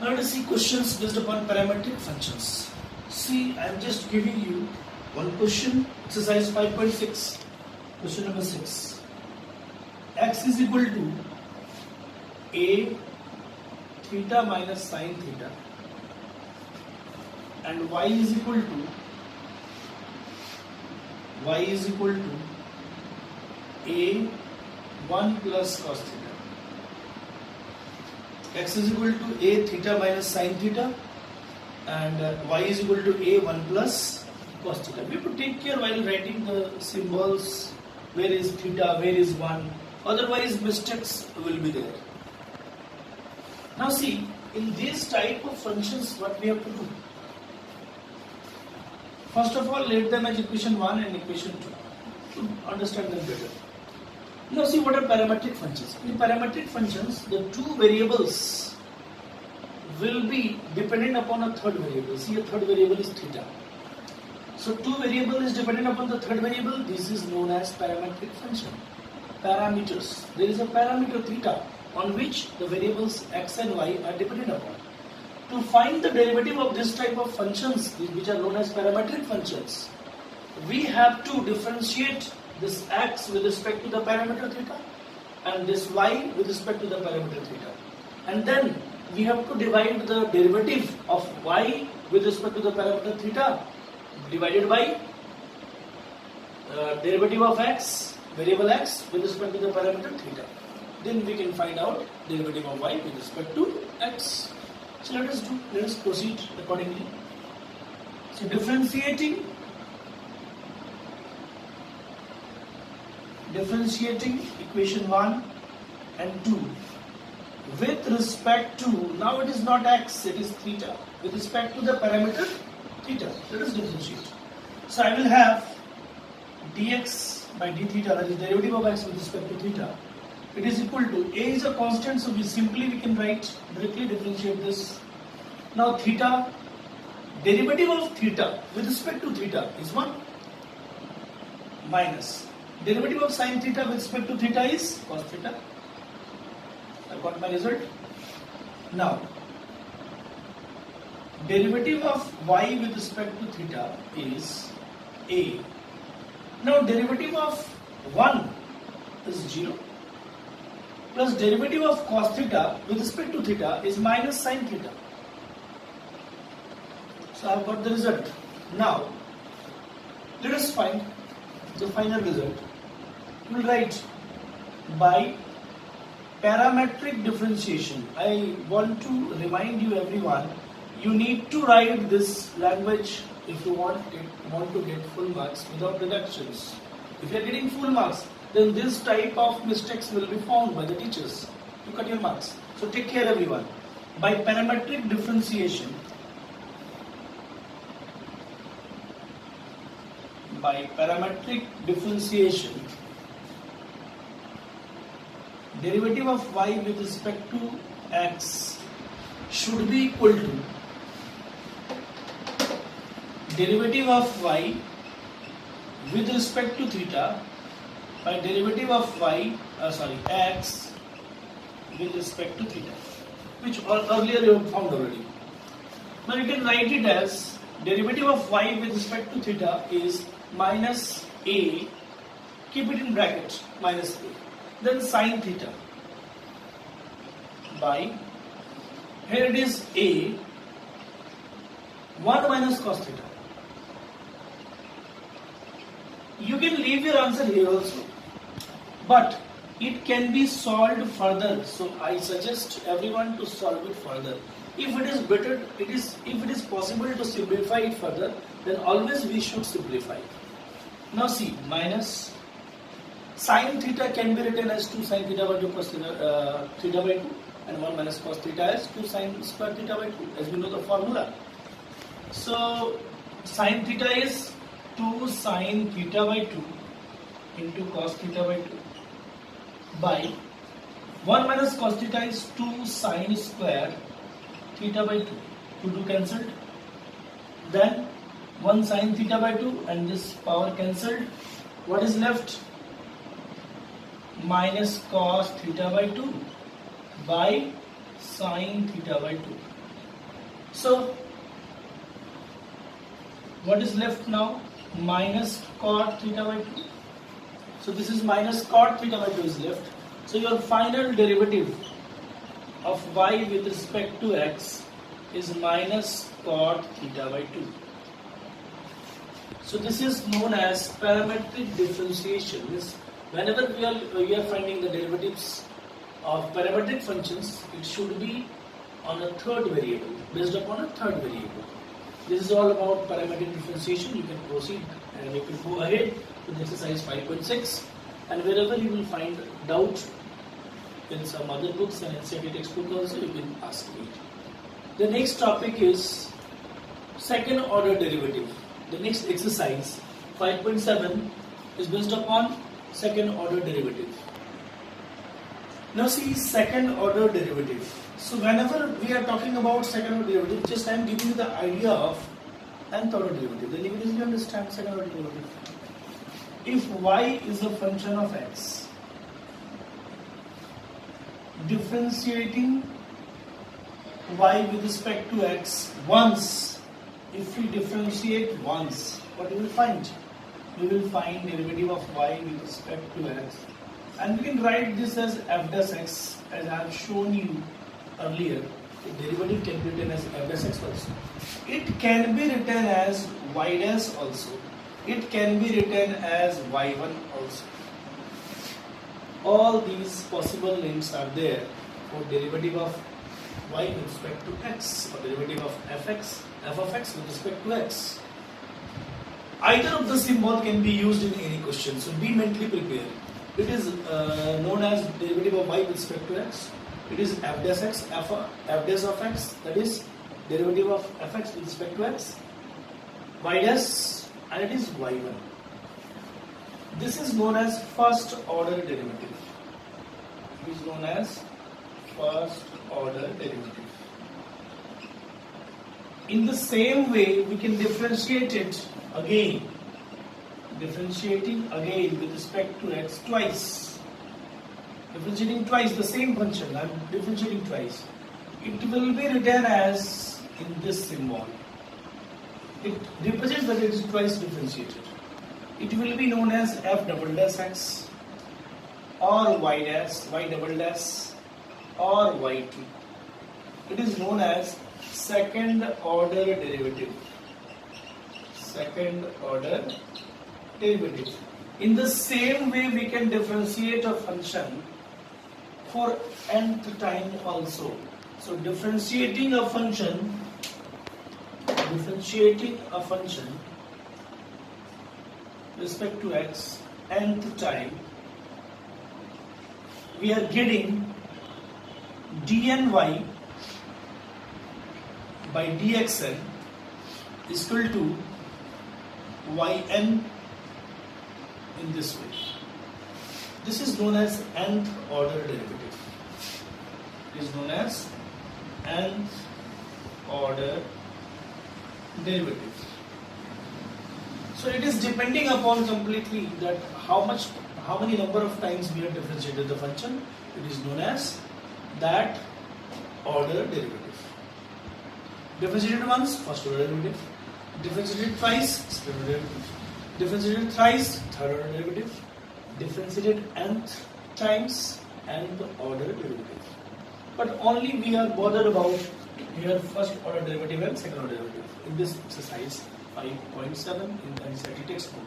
Now let us see questions based upon parametric functions. See, I am just giving you one question, exercise 5.6, question number 6. X is equal to a theta minus sine theta and y is equal to a 1 plus cos theta. X is equal to a theta minus sine theta and y is equal to a 1 plus cos theta. We have to take care while writing the symbols, where is theta, where is 1, otherwise mistakes will be there. Now see, in these type of functions what we have to do? First of all, let them as equation 1 and equation 2 to understand them better. Now see what are parametric functions. In parametric functions, the two variables will be dependent upon a third variable. See, a third variable is theta. So two variable is dependent upon the third variable. This is known as parametric function. Parameters. There is a parameter theta on which the variables x and y are dependent upon. To find the derivative of this type of functions, which are known as parametric functions, we have to differentiate this x with respect to the parameter theta and this y with respect to the parameter theta. And then we have to divide the derivative of y with respect to the parameter theta divided by derivative of x, variable x with respect to the parameter theta. Then we can find out derivative of y with respect to x. So let us proceed accordingly. So differentiating equation 1 and 2 with respect to, now it is not x, it is theta, with respect to the parameter theta. Let us differentiate. So I will have dx by d theta, that is derivative of x with respect to theta. It is equal to, a is a constant, so we can write directly differentiate this. Now theta, derivative of theta with respect to theta is 1 minus derivative of sine theta with respect to theta is cos theta. I got my result. Now derivative of y with respect to theta is a. Now derivative of 1 is 0 plus derivative of cos theta with respect to theta is minus sine theta. So I have got the result. Now let us find the final result. We will write by parametric differentiation. I want to remind you everyone, you need to write this language if you want to get full marks without reductions. If you are getting full marks, then this type of mistakes will be found by the teachers to cut your marks. So take care everyone. By parametric differentiation, derivative of y with respect to x should be equal to derivative of y with respect to theta by derivative of x with respect to theta, which earlier you have found already. Now you can write it as derivative of y with respect to theta is minus a, keep it in bracket, minus a, then sine theta by, here it is a, 1 minus cos theta. You can leave your answer here also, but it can be solved further. So I suggest everyone to solve it further. If it is better, if it is possible to simplify it further, then always we should simplify. Now see, minus sine theta can be written as 2 sine theta by 2 cos theta by 2, and 1 minus cos theta as 2 sine square theta by 2, as we know the formula. So sine theta is 2 sine theta by 2 into cos theta by 2 by 1 minus cos theta is 2 sine square theta by 2. 2 cancelled. Then 1 sine theta by 2 and this power cancelled. What is left? Minus cos theta by 2 by sine theta by 2. So what is left now? Minus cot theta by 2. So this is minus cot theta by 2 is left. So your final derivative of y with respect to x is minus cot theta by 2. So this is known as parametric differentiation. Means whenever we are finding the derivatives of parametric functions, it should be on a third variable, based upon a third variable. This is all about parametric differentiation. You can proceed and you can go ahead with exercise 5.6, and wherever you will find doubt in some other books and NCERT textbook also, you can ask me. The next topic is second order derivative. The next exercise 5.7 is based upon second order derivative. Now see second order derivative. So whenever we are talking about second order derivative, just I am giving you the idea of nth order derivative. Then you can easily understand second order derivative. If y is a function of x, differentiating y with respect to x once, if we differentiate once, what you will find? We will find derivative of y with respect to x, and we can write this as f dash x, as I have shown you earlier. The derivative can be written as f dash x also. It can be written as y dash also. It can be written as y1 also. All these possible names are there for derivative of y with respect to x, or derivative of f of x with respect to x. Either of the symbol can be used in any question, so be mentally prepared. It is known as derivative of y with respect to x. It is f dash x, f dash of x, that is derivative of fx with respect to x, y dash, and it is y1. This is known as first order derivative. It is known as first order derivative. In the same way, we can differentiate it again. Differentiating again with respect to x twice. Differentiating twice the same function. I am differentiating twice. It will be written as in this symbol. It represents that it is twice differentiated. It will be known as f double dash x, or y dash, y double dash, or y2. It is known as second order derivative. Second order derivative. In the same way, we can differentiate a function for nth time also. So differentiating a function respect to x nth time, we are getting dny by dxn is equal to yn in this way. This is known as nth order derivative. It is known as nth order derivative. So it is depending upon completely that how many number of times we have differentiated the function. It is known as that order derivative. Differentiated once, first order derivative. Differentiated twice, second order derivative. Differentiated thrice, third order derivative. Differentiated nth times, nth order derivative. But only we are bothered about here first order derivative and second order derivative in this exercise 5.7 in the NCERT textbook.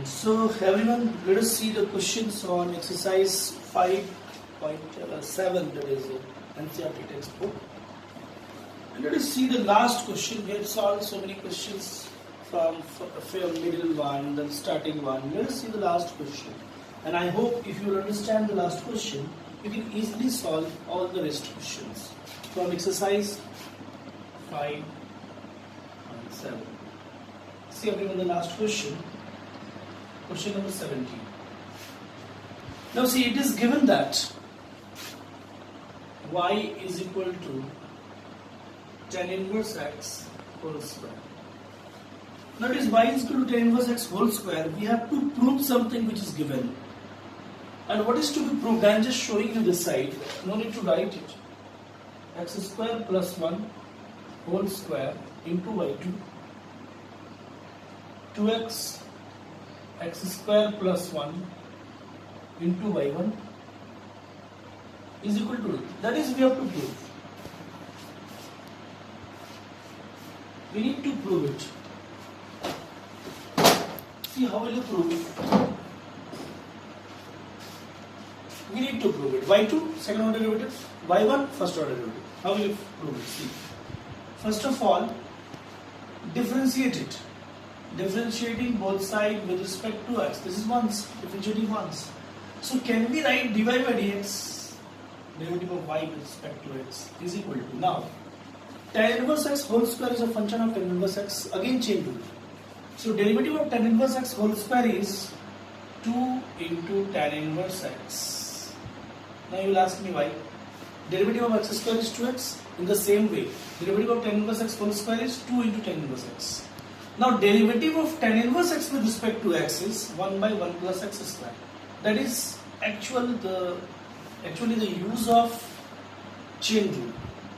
So everyone, let us see the questions on exercise 5.7, that is NCERT textbook. And let us see the last question. We have solved so many questions from middle one, then starting one. Let us see the last question. And I hope if you will understand the last question, you can easily solve all the rest questions from exercise 5.7. See everyone, the last question. Question number 17. Now see, it is given that y is equal to tan inverse x whole square. Now it is y is equal to tan inverse x whole square. We have to prove something which is given. And what is to be proved? I am just showing you this side. No need to write it. x square plus 1 whole square into y2, 2x x square plus 1 into y1 is equal to, that is we have to prove. We need to prove it. See, how will you prove? We need to prove it. y2 second order derivative, y1 first order derivative. How will you prove it? See, first of all, differentiate it. Differentiating both sides with respect to x. This is once, differentiating once. So can we write dy by dx, derivative of y with respect to x, is equal to, now tan inverse x whole square is a function of tan inverse x, again chain rule. So derivative of tan inverse x whole square is 2 into tan inverse x. Now you will ask me why. Derivative of x square is 2x. In the same way, derivative of tan inverse x whole square is 2 into tan inverse x. Now derivative of tan inverse x with respect to x is 1 by 1 plus x square. That is actually the use of chain rule.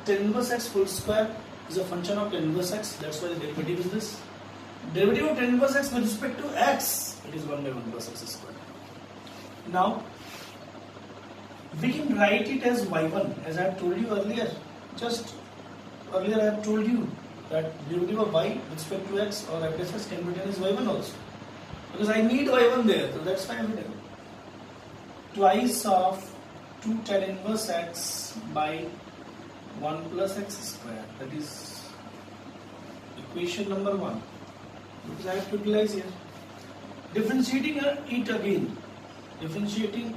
Tan inverse x whole square is a function of tan inverse x. That's why the derivative is this. Derivative of tan inverse x with respect to x, it is 1 by 1 plus x square. Now we can write it as y1, as I have told you earlier. Just earlier I have told you that derivative of y with respect to x or fdx can be written as y1 also, because I need y1 there, so that's why I have written twice of 2 tan inverse x by 1 plus x square. That is equation number 1, because I have to utilize here. Differentiating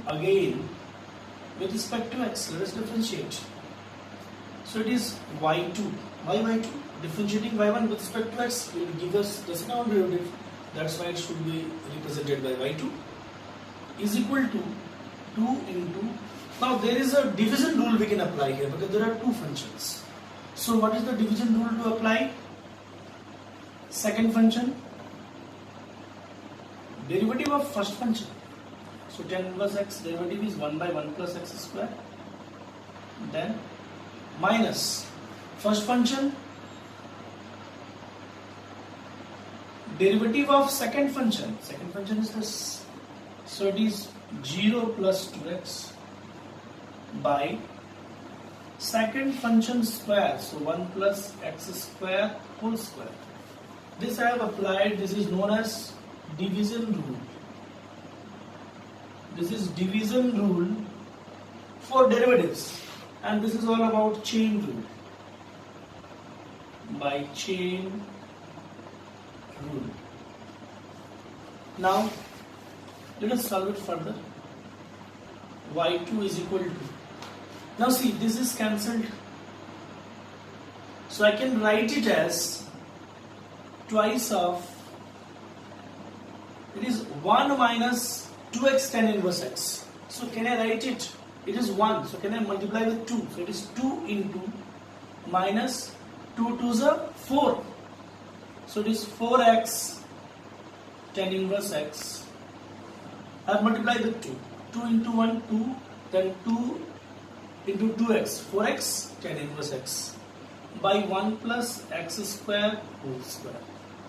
again with respect to x. Let us differentiate. So it is y2. Why y2? Differentiating y1 with respect to x will give us the second order derivative. That's why it should be represented by y2 is equal to 2 into. Now there is a division rule we can apply here, because there are two functions. So what is the division rule to apply? Second function, derivative of first function. So tan inverse x derivative is 1 by 1 plus x square. Then minus first function, derivative of second function. Second function is this. So it is 0 plus 2x by second function square. So 1 plus x square whole square. This I have applied. This is known as division rule. This is division rule for derivatives, and this is all about chain rule. By chain rule. Now let us solve it further. y2 is equal to, now see, this is cancelled, so I can write it as twice of, it is 1 minus 2x tan inverse x. So can I write it? It is 1, so can I multiply with 2? So it is 2 into minus 2 2s are 4. So it is 4x tan inverse x. I have multiplied with 2. 2 into 1, 2, then 2 into 2x, 4x tan inverse x by 1 plus x square whole square.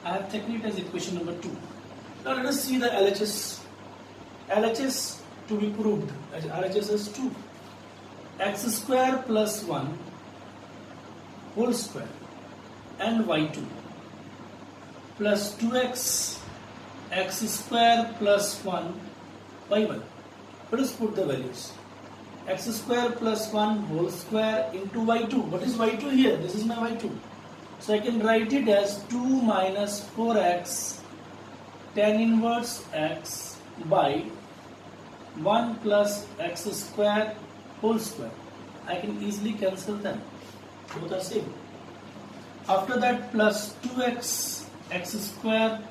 I have taken it as equation number 2. Now let us see the LHS. LHS to be proved. LHS is 2. X square plus 1 whole square and y2 plus 2x x square plus 1 y1. Let us put the values. X square plus 1 whole square into y2. What is y2 here? This is my y2. So I can write it as 2 minus 4x tan inverse x by 1 plus x square whole square. I can easily cancel them. Both are same. After that, plus 2x x square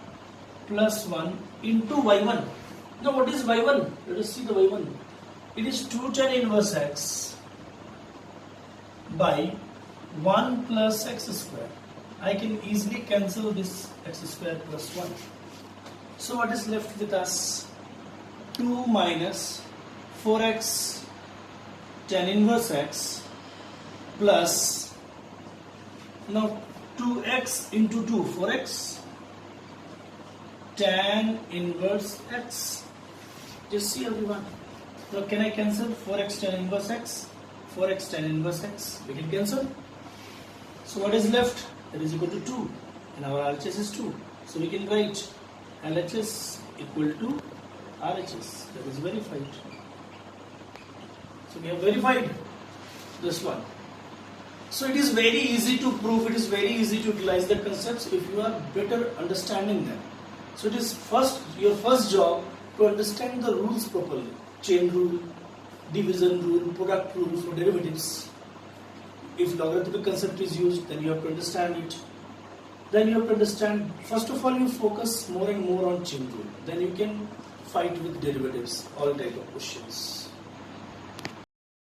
plus 1 into y1. Now what is y1? Let us see the y1. It is 2 tan inverse x by 1 plus x square. I can easily cancel this x square plus 1. So what is left with us? 2 minus 4x tan inverse x plus, now 2x into 2, 4x, tan inverse x. Just see everyone. Now can I cancel 4x tan inverse x? 4x tan inverse x. We can cancel. So what is left? That is equal to 2. And our RHS is 2. So we can write LHS equal to RHS. That is verified. So we have verified this one. So it is very easy to prove, it is very easy to utilize the concepts if you are better understanding them. So it is your first job to understand the rules properly. Chain rule, division rule, product rule for derivatives. If logarithmic concept is used, then you have to understand it. Then you have to understand, first of all you focus more and more on chain rule. Then you can fight with derivatives, all type of questions.